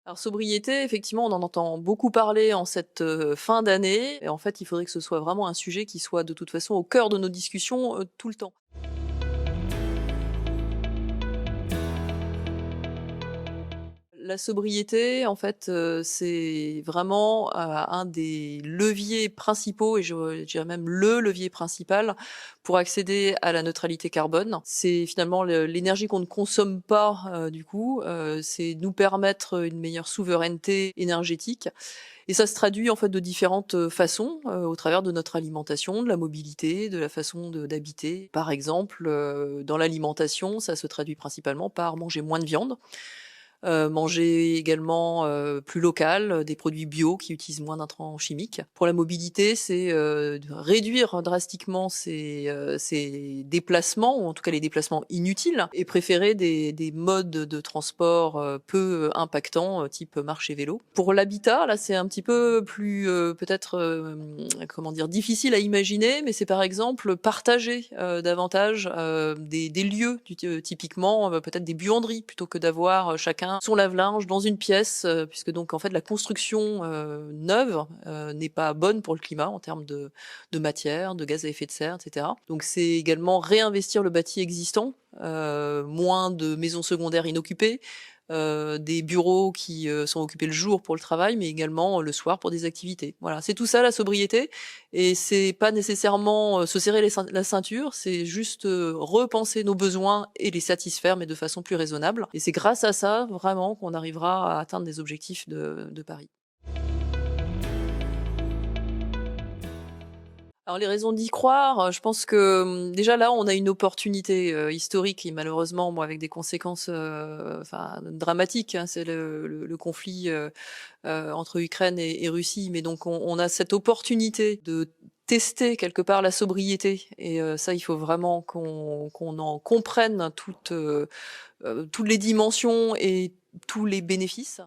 Alors sobriété, effectivement, on en entend beaucoup parler en cette, fin d'année et en fait, il faudrait que ce soit vraiment un sujet qui soit de toute façon au cœur de nos discussions, tout le temps. La sobriété, en fait, c'est vraiment, un des leviers principaux et je dirais même le levier principal pour accéder à la neutralité carbone. C'est finalement l'énergie qu'on ne consomme pas, du coup, c'est nous permettre une meilleure souveraineté énergétique et ça se traduit en fait de différentes, façons, au travers de notre alimentation, de la mobilité, de la façon d'habiter. Par exemple, dans l'alimentation, ça se traduit principalement par manger moins de viande. Manger également, plus local, des produits bio qui utilisent moins d'intrants chimiques. Pour la mobilité, c'est, de réduire drastiquement ses déplacements ou en tout cas les déplacements inutiles et préférer des modes de transport, peu impactants, type marche et vélo. Pour l'habitat, là, c'est un petit peu plus, peut-être, comment dire? Difficile à imaginer, mais c'est par exemple partager, davantage, des lieux, typiquement, peut-être des buanderies plutôt que d'avoir, chacun son lave-linge dans une pièce, puisque donc en fait la construction, neuve, n'est pas bonne pour le climat en termes de matière, de gaz à effet de serre et cetera. Donc c'est également réinvestir le bâti existant, moins de maisons secondaires inoccupées, des bureaux qui, sont occupés le jour pour le travail, mais également, le soir pour des activités. Voilà, c'est tout ça la sobriété et c'est pas nécessairement, se serrer la ceinture, c'est juste, repenser nos besoins et les satisfaire, mais de façon plus raisonnable et c'est grâce à ça, vraiment, qu'on arrivera à atteindre des objectifs de Paris. Alors les raisons d'y croire, je pense que, déjà là, on a une opportunité, historique et malheureusement, bon, avec des conséquences, enfin dramatiques, hein. C'est le conflit, entre Ukraine et Russie, mais donc on a cette opportunité de tester quelque part la sobriété et ça, il faut vraiment qu'on en comprenne toutes les dimensions et tous les bénéfices.